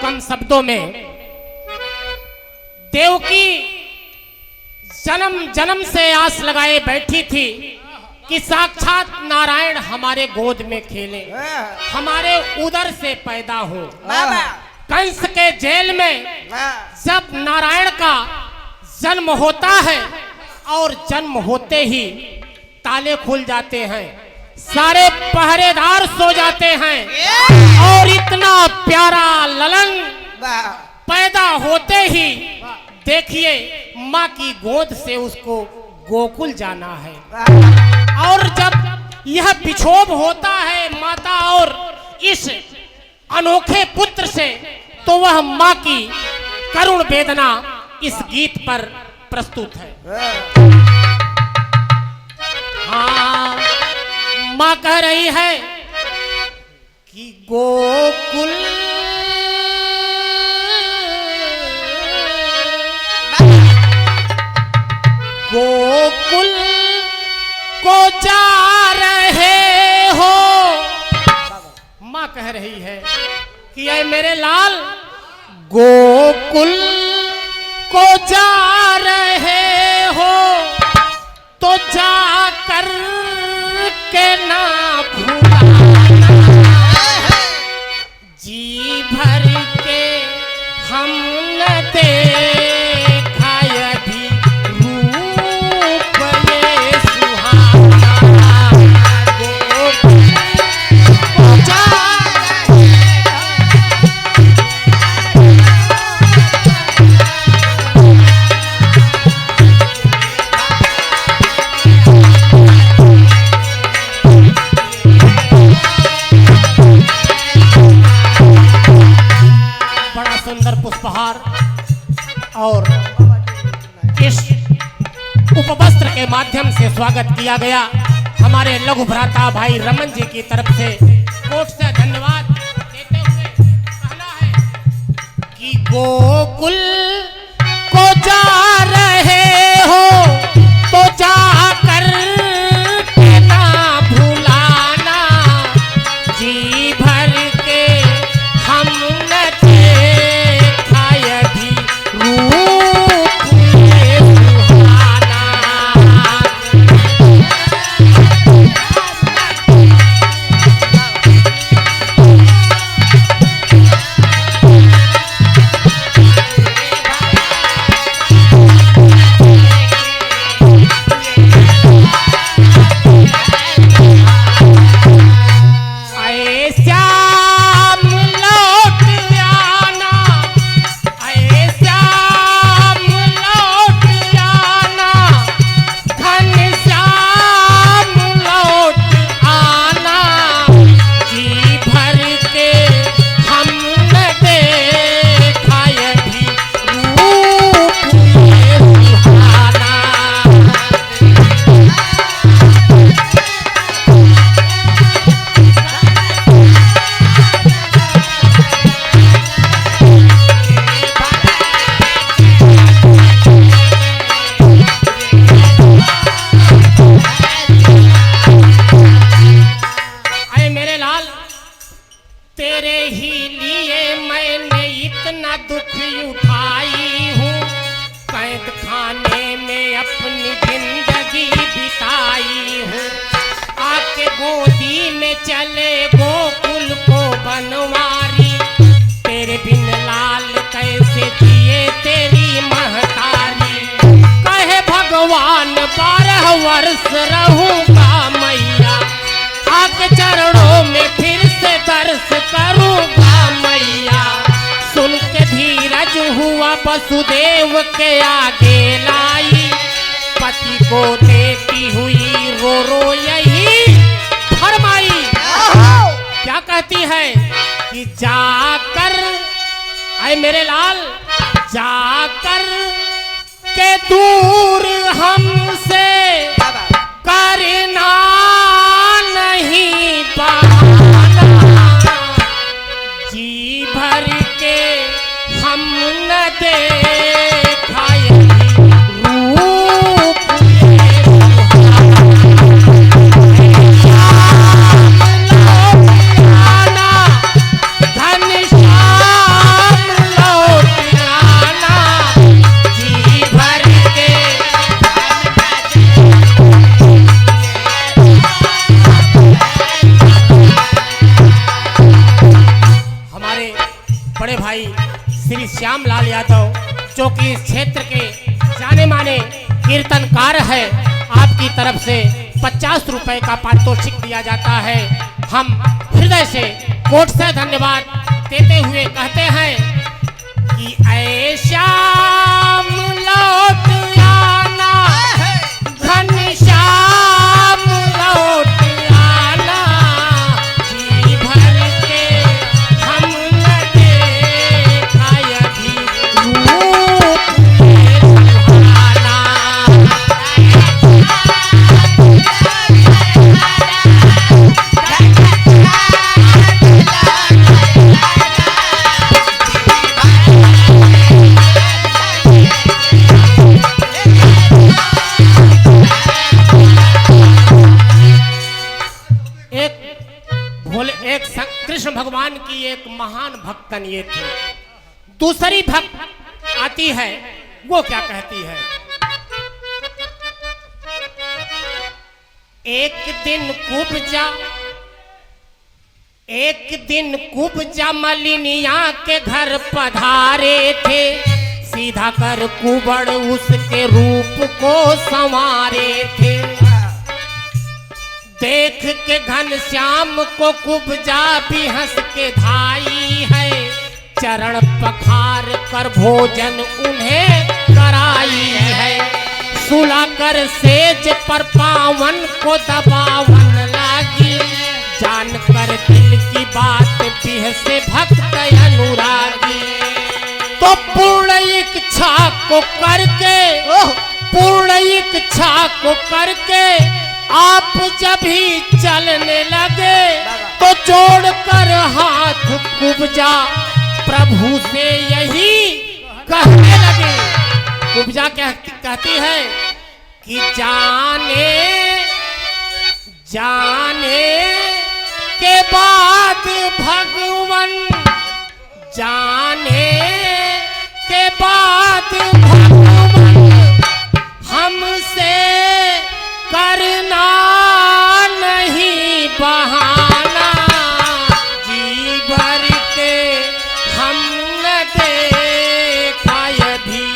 कम शब्दों में देवकी जन्म जन्म से आस लगाए बैठी थी कि साक्षात नारायण हमारे गोद में खेले, हमारे उदर से पैदा हो। कंस के जेल में जब नारायण का जन्म होता है और जन्म होते ही ताले खुल जाते हैं, सारे पहरेदार सो जाते हैं और इतना प्यारा ललन पैदा होते ही देखिए माँ की गोद से उसको गोकुल जाना है। और जब यह बिछोभ होता है माता और इस अनोखे पुत्र से, तो वह माँ की करुण वेदना इस गीत पर प्रस्तुत है। हाँ, माँ कह रही है कि गोकुल गोकुल को जा रहे हो। माँ कह रही है कि ऐ मेरे लाल गोकुल को जा रहे हो तो जा कर के ना भूलाना, जी भर के हम न देखा अभी रूप ये सुहाना। गोकुल को जा पुष्पहार और इस उपवस्त्र के माध्यम से स्वागत किया गया। हमारे लघु भ्राता भाई रमन जी की तरफ से कोट से धन्यवाद देते हुए कहना है कि गोकुल को जा रहे हो तो जा कर के ना भुलाना, जी भर के हम न चले गोकुल को बनवारी, तेरे बिन लाल कैसे जिए तेरी महतारी। कहे भगवान 12 वर्ष रहूंगा मैया, आके चरणों में फिर से दर्श करूंगा मैया। सुन के धीरज हुआ वसुदेव के आगे लाई, पति को देती हुई रो रो यही फरमाई। क्या कहती है कि जाकर आए मेरे लाल, जाकर के दूर हमसे करना नहीं पाना, जी भर के हम न देखा रूप घनश्याम बड़े भाई श्री श्यामलाल यादव, जो कि इस क्षेत्र के जाने माने कीर्तनकार है, आपकी तरफ से 50 रुपए का पारितोषिक दिया जाता है। हम हृदय से कोट से धन्यवाद देते हुए कहते हैं कि ऐ श्याम लौट आना, घनश्याम लौट आना, जी भर के हम न देखा यदि रूप में सुहाना। कृष्ण भगवान की एक महान भक्तन ये थी। दूसरी भक्त आती है, वो क्या कहती है? एक दिन कुब्जा मलिनिया के घर पधारे थे, सीधा कर कुबड़ उसके रूप को संवारे थे। देख के घनश्याम को कुब्जा भी हंस के धाई है, चरण पखार कर भोजन उन्हें कराई है। सुला कर सेज पर पावन को दबावन लागी, जान कर दिल की बात बिह से भक्त अनुरागी। तो पूर्ण इच्छा को करके आप जब ही चलने लगे, तो जोड़कर हाथ कुब्जा प्रभु से यही कहने लगे। कुब्जा कहती है कि जाने के बाद भगवन, जाने के बाद भगवन हमसे करना नहीं बहाना, जी भर के हम न देखा यदि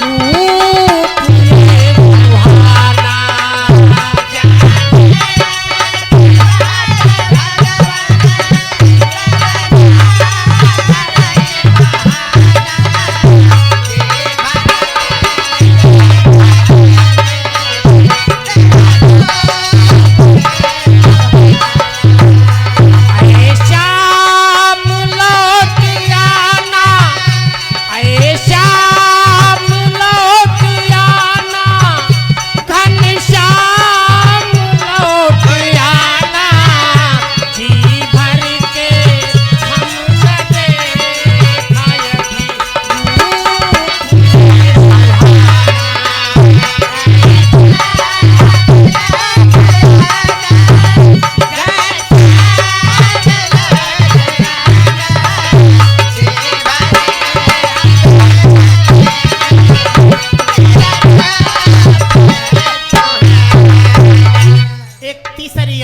रूप में सुहाना।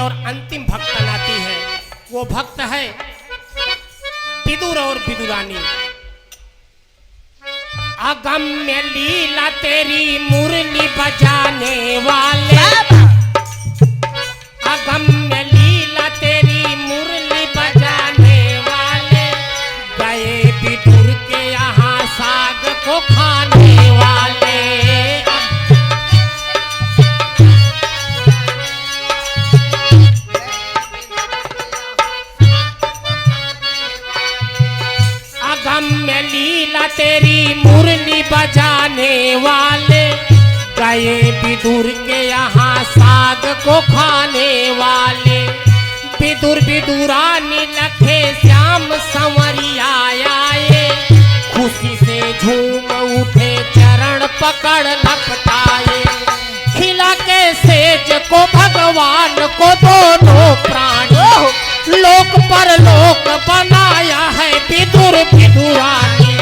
और अंतिम भक्त आती है, वो भक्त है विदुर और विदुरानी। अगम्य लीला तेरी मुरली बजाने वाले, अगम्य लीला तेरी मुरली बजाने वाले, गए विदुर के यहाँ साग को खाने वाले। अगम्य लीला तेरी मुरली बजाने वाले, गए विदुर के यहाँ साग को खाने वाले। विदुर विदुरानी लखे श्याम संवरिया आए, खुशी से झूम उठे चरण पकड़ लपटाए। खिला के सेज को भगवान को दोनों प्राणों, लोक पर लोक बनाया है विदुर विदुरानी।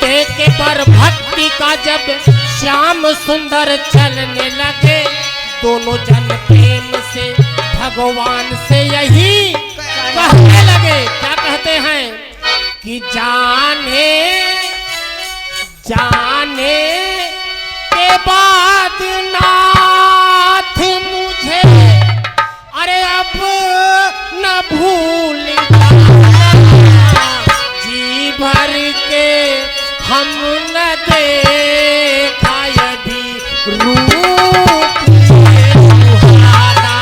देखे पर भक्ति का जब श्याम सुंदर चलने लगे, दोनों जन प्रेम से भगवान से यही कहने लगे। क्या कहते हैं? कि जाने जाने के बाद नाथ मुझे अरे अब न भूल जी भर के हम न देखा यदि रूप सुहाना।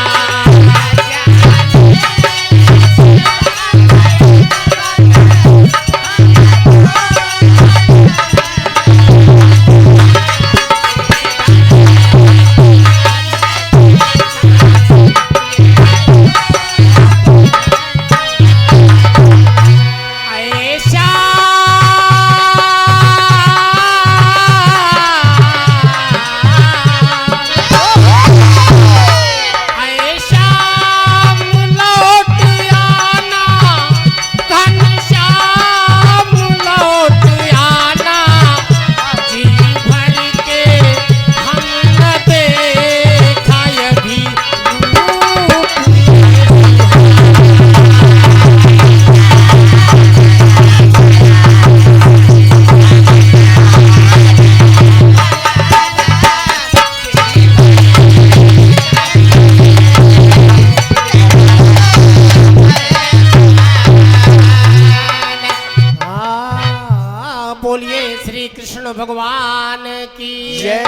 बोलिए श्री कृष्ण भगवान की जय।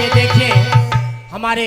ये देखिए हमारे